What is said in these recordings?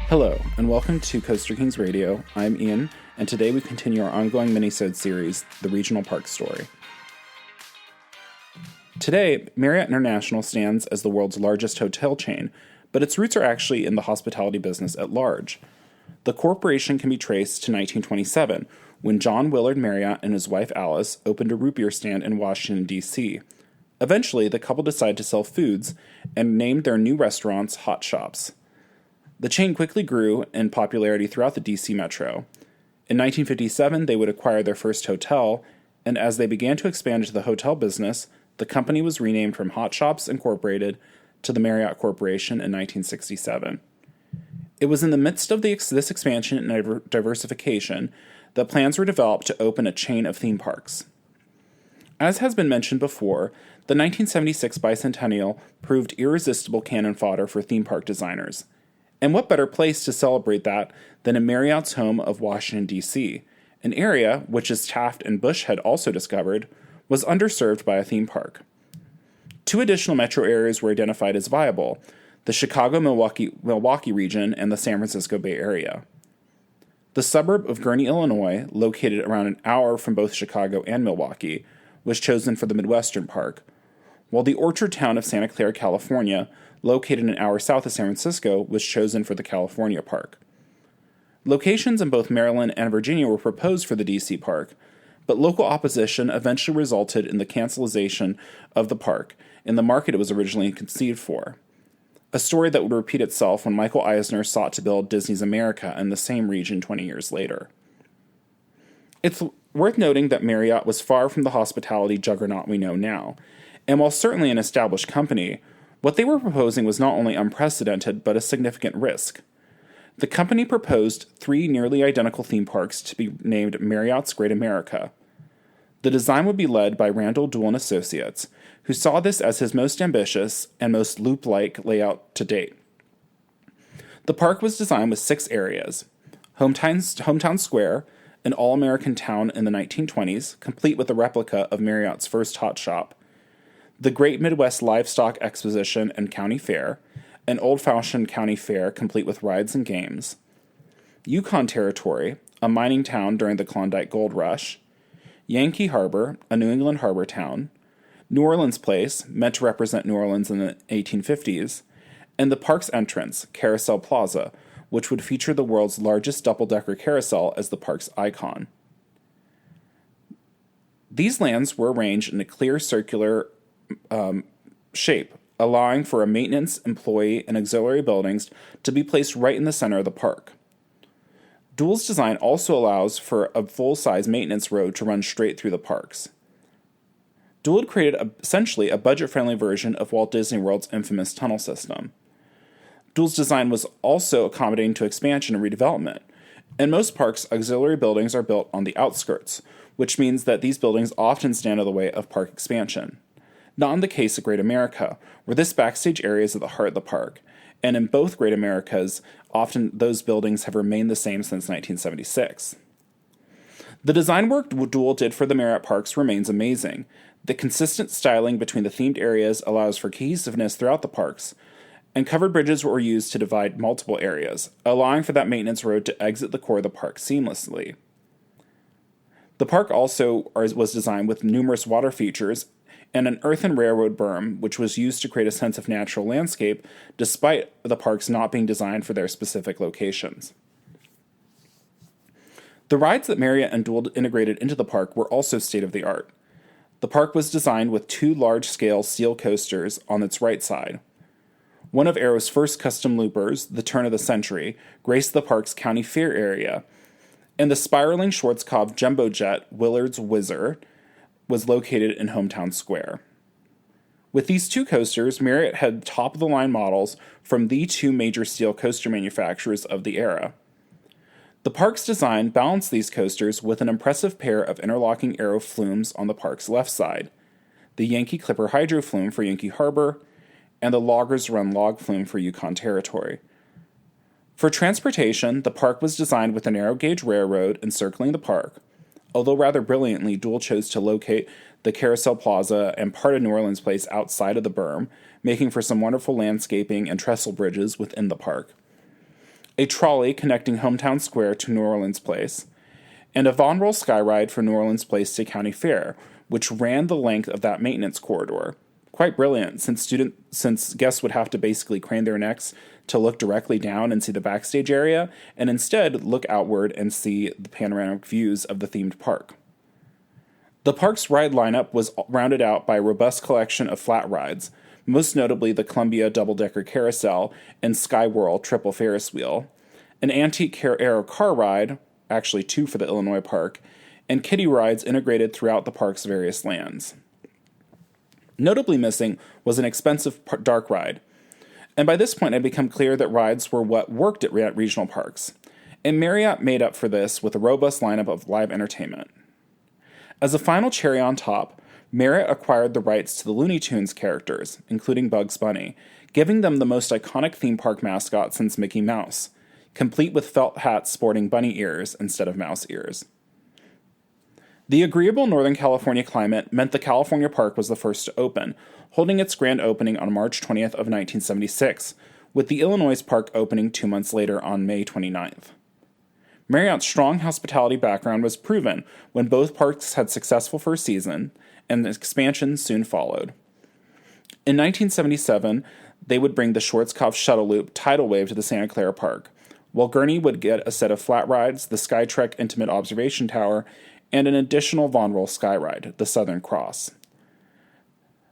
Hello, and welcome to Coaster Kings Radio. I'm Ian, and today we continue our ongoing Minisode series, The Regional Park Story. Today, Marriott International stands as the world's largest hotel chain, but its roots are actually in the hospitality business at large. The corporation can be traced to 1927, when John Willard Marriott and his wife Alice opened a root beer stand in Washington, D.C. Eventually, the couple decided to sell foods and named their new restaurants Hot Shops. The chain quickly grew in popularity throughout the D.C. metro. In 1957, they would acquire their first hotel, and as they began to expand into the hotel business, the company was renamed from Hot Shops Incorporated to the Marriott Corporation in 1967. It was in the midst of this expansion and diversification that plans were developed to open a chain of theme parks. As has been mentioned before, the 1976 bicentennial proved irresistible cannon fodder for theme park designers. And what better place to celebrate that than in Marriott's home of Washington, D.C., an area which, as Taft and Bush had also discovered, was underserved by a theme park. Two additional metro areas were identified as viable: the Chicago-Milwaukee region and the San Francisco Bay Area. The suburb of Gurnee, Illinois, located around an hour from both Chicago and Milwaukee, was chosen for the Midwestern Park, while the orchard town of Santa Clara, California, located an hour south of San Francisco, was chosen for the California Park. Locations in both Maryland and Virginia were proposed for the D.C. Park, but local opposition eventually resulted in the cancellation of the park in the market it was originally conceived for. A story that would repeat itself when Michael Eisner sought to build Disney's America in the same region 20 years later. It's worth noting that Marriott was far from the hospitality juggernaut we know now, and while certainly an established company, what they were proposing was not only unprecedented, but a significant risk. The company proposed 3 nearly identical theme parks to be named Marriott's Great America. The design would be led by Randall Dewell & Associates, who saw this as his most ambitious and most loop-like layout to date. The park was designed with 6 areas: Hometown Square, an all-American town in the 1920s, complete with a replica of Marriott's first hot shop; the Great Midwest Livestock Exposition and County Fair, an old-fashioned county fair complete with rides and games; Yukon Territory, a mining town during the Klondike Gold Rush; Yankee Harbor, a New England harbor town; New Orleans Place, meant to represent New Orleans in the 1850s, and the park's entrance, Carousel Plaza, which would feature the world's largest double-decker carousel as the park's icon. These lands were arranged in a clear circular shape, allowing for a maintenance, employee, and auxiliary buildings to be placed right in the center of the park. Dewell's design also allows for a full-size maintenance road to run straight through the parks. Dewell created essentially a budget-friendly version of Walt Disney World's infamous tunnel system. Dewell's design was also accommodating to expansion and redevelopment. In most parks, auxiliary buildings are built on the outskirts, which means that these buildings often stand in the way of park expansion. Not in the case of Great America, where this backstage area is at the heart of the park, and in both Great Americas, often those buildings have remained the same since 1976. The design work Dewell did for the Marriott parks remains amazing. The consistent styling between the themed areas allows for cohesiveness throughout the parks, and covered bridges were used to divide multiple areas, allowing for that maintenance road to exit the core of the park seamlessly. The park also was designed with numerous water features and an earthen railroad berm, which was used to create a sense of natural landscape, despite the parks not being designed for their specific locations. The rides that Marriott and Dewell integrated into the park were also state-of-the-art. The park was designed with 2 large-scale steel coasters on its right side. One of Aero's first custom loopers, the turn of the century, graced the park's county fair area, and the spiraling Schwarzkopf jumbo jet Willard's Whizzer was located in Hometown Square. With these 2 coasters, Marriott had top-of-the-line models from the 2 major steel coaster manufacturers of the era. The park's design balanced these coasters with an impressive pair of interlocking Aero flumes on the park's left side, the Yankee Clipper Hydro flume for Yankee Harbor, and the Loggers Run log flume for Yukon Territory. For transportation, the park was designed with a narrow-gauge railroad encircling the park, although rather brilliantly, Dewell chose to locate the Carousel Plaza and part of New Orleans Place outside of the berm, making for some wonderful landscaping and trestle bridges within the park. a trolley connecting Hometown Square to New Orleans Place, and a Von Roll Skyride from New Orleans Place to County Fair, which ran the length of that maintenance corridor. Quite brilliant, since guests would have to basically crane their necks to look directly down and see the backstage area, and instead look outward and see the panoramic views of the themed park. The park's ride lineup was rounded out by a robust collection of flat rides, most notably the Columbia Double-Decker Carousel and Skywhirl Triple Ferris Wheel, an antique era car ride, actually 2 for the Illinois park, and kiddie rides integrated throughout the park's various lands. Notably missing was an expensive dark ride, and by this point it had become clear that rides were what worked at regional parks, and Marriott made up for this with a robust lineup of live entertainment. As a final cherry on top, Marriott acquired the rights to the Looney Tunes characters, including Bugs Bunny, giving them the most iconic theme park mascot since Mickey Mouse, complete with felt hats sporting bunny ears instead of mouse ears. The agreeable Northern California climate meant the California Park was the first to open, holding its grand opening on March 20th of 1976, with the Illinois Park opening 2 months later on May 29th. Marriott's strong hospitality background was proven when both parks had successful first season, and the expansion soon followed. In 1977, they would bring the Schwarzkopf Shuttle Loop Tidal Wave to the Santa Clara Park, while Gurney would get a set of flat rides, the Skytrek Intimate Observation Tower, and an additional Von Roll Skyride, the Southern Cross.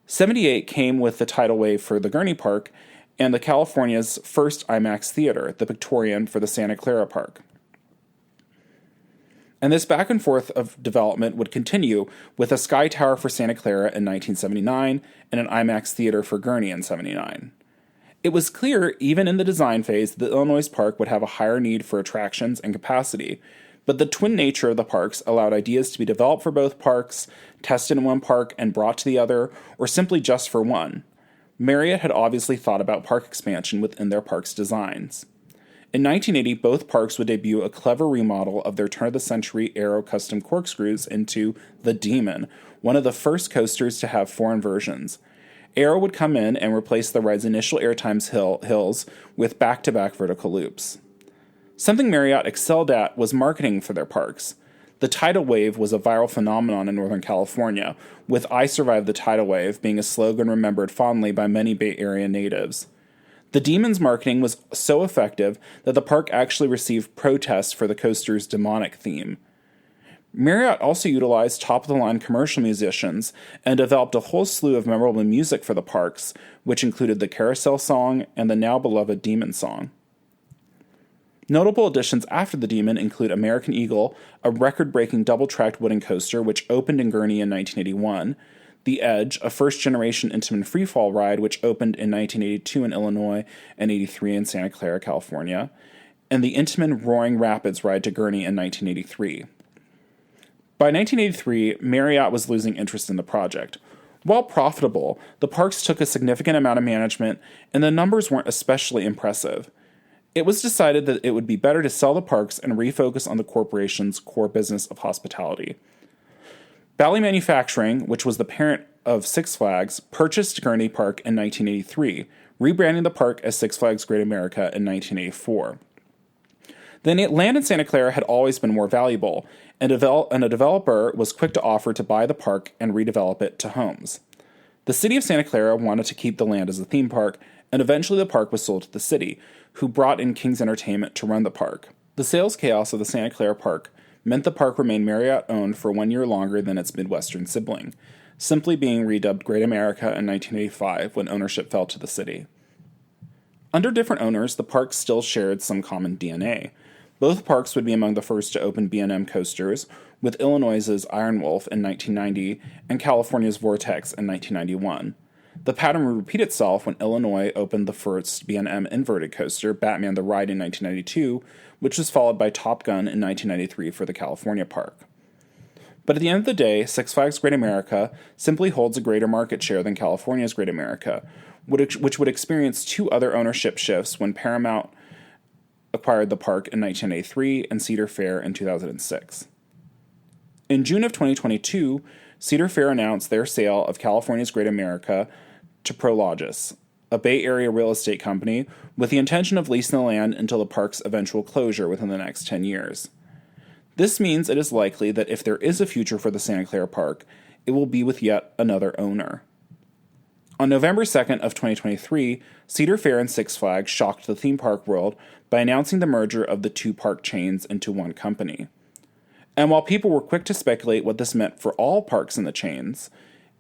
78 came with the tidal wave for the Gurney Park and the California's first IMAX theater, the Victorian, for the Santa Clara Park. And this back and forth of development would continue with a Sky Tower for Santa Clara in 1979 and an IMAX theater for Gurney in 79. It was clear, even in the design phase, that the Illinois Park would have a higher need for attractions and capacity, but the twin nature of the parks allowed ideas to be developed for both parks, tested in one park and brought to the other, or simply just for one. Marriott had obviously thought about park expansion within their parks' designs. In 1980, both parks would debut a clever remodel of their turn-of-the-century Aero custom corkscrews into the Demon, one of the first coasters to have 4 inversions. Aero would come in and replace the ride's initial airtimes hills with back-to-back vertical loops. Something Marriott excelled at was marketing for their parks. The tidal wave was a viral phenomenon in Northern California, with "I survived the tidal wave" being a slogan remembered fondly by many Bay Area natives. The Demon's marketing was so effective that the park actually received protests for the coaster's demonic theme. Marriott also utilized top-of-the-line commercial musicians and developed a whole slew of memorable music for the parks, which included the Carousel song and the now-beloved Demon song. Notable additions after the Demon include American Eagle, a record-breaking double-tracked wooden coaster which opened in Gurney in 1981, The Edge, a first-generation Intamin freefall ride which opened in 1982 in Illinois and 83 in Santa Clara, California, and the Intamin Roaring Rapids ride to Gurney in 1983. By 1983, Marriott was losing interest in the project. While profitable, the parks took a significant amount of management, and the numbers weren't especially impressive. It was decided that it would be better to sell the parks and refocus on the corporation's core business of hospitality. Bally Manufacturing, which was the parent of Six Flags, purchased Gurney Park in 1983, rebranding the park as Six Flags Great America in 1984. The land in Santa Clara had always been more valuable, and a developer was quick to offer to buy the park and redevelop it to homes. The city of Santa Clara wanted to keep the land as a theme park, and eventually the park was sold to the city, who brought in King's Entertainment to run the park. The sales chaos of the Santa Clara Park meant the park remained Marriott-owned for 1 year longer than its Midwestern sibling, simply being redubbed Great America in 1985 when ownership fell to the city. Under different owners, the park still shared some common DNA. Both parks would be among the first to open B&M coasters, with Illinois' Iron Wolf in 1990 and California's Vortex in 1991. The pattern would repeat itself when Illinois opened the first B&M inverted coaster, Batman the Ride, in 1992, which was followed by Top Gun in 1993 for the California park. But at the end of the day, Six Flags Great America simply holds a greater market share than California's Great America, which would experience 2 other ownership shifts when Paramount acquired the park in 1983 and Cedar Fair in 2006. In June of 2022, Cedar Fair announced their sale of California's Great America to Prologis, a Bay Area real estate company, with the intention of leasing the land until the park's eventual closure within the next 10 years. This means it is likely that if there is a future for the Santa Clara Park, it will be with yet another owner. On November 2nd of 2023, Cedar Fair and Six Flags shocked the theme park world by announcing the merger of the two park chains into one company. And while people were quick to speculate what this meant for all parks in the chains,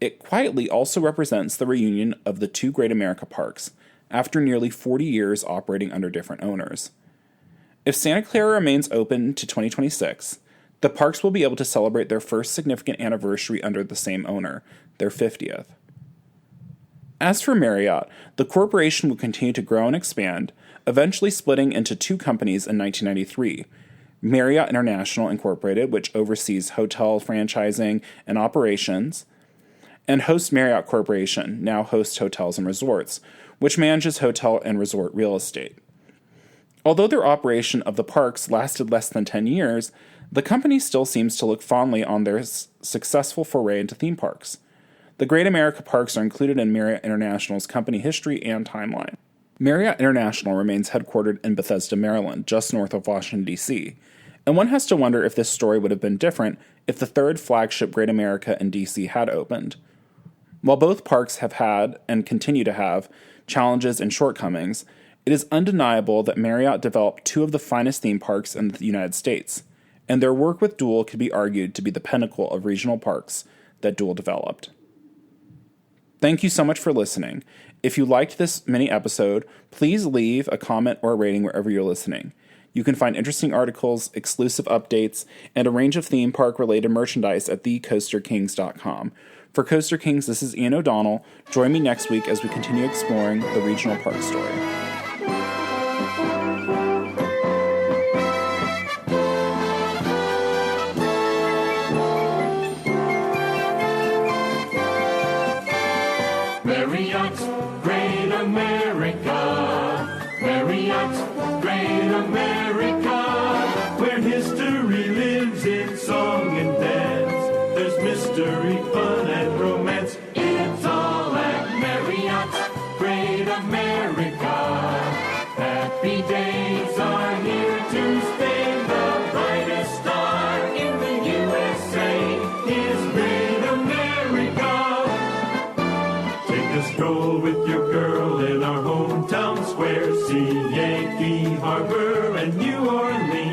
it quietly also represents the reunion of the two Great America parks after nearly 40 years operating under different owners. If Santa Clara remains open to 2026, the parks will be able to celebrate their first significant anniversary under the same owner, their 50th. As for Marriott, the corporation will continue to grow and expand, eventually splitting into two companies in 1993, Marriott International Incorporated, which oversees hotel franchising and operations, and Host Marriott Corporation, now Host Hotels and Resorts, which manages hotel and resort real estate. Although their operation of the parks lasted less than 10 years, the company still seems to look fondly on their successful foray into theme parks. The Great America Parks are included in Marriott International's company history and timeline. Marriott International remains headquartered in Bethesda, Maryland, just north of Washington, D.C., and one has to wonder if this story would have been different if the third flagship Great America in D.C. had opened. While both parks have had, and continue to have, challenges and shortcomings, it is undeniable that Marriott developed two of the finest theme parks in the United States, and their work with Dual could be argued to be the pinnacle of regional parks that Dual developed. Thank you so much for listening. If you liked this mini episode, please leave a comment or a rating wherever you're listening. You can find interesting articles, exclusive updates, and a range of theme park-related merchandise at thecoasterkings.com. For Coaster Kings, this is Ian O'Donnell. Join me next week as we continue exploring the regional park story. Marriott, Great America. Marriott, Great America. Where history lives in song and dance. There's mystery, fun, and romance. It's all at Marriott, Great America. Happy days are here to stay. The brightest star in the USA is Great America. Take a stroll with your girl in our hometown square. See Yankee Harbor and New Orleans.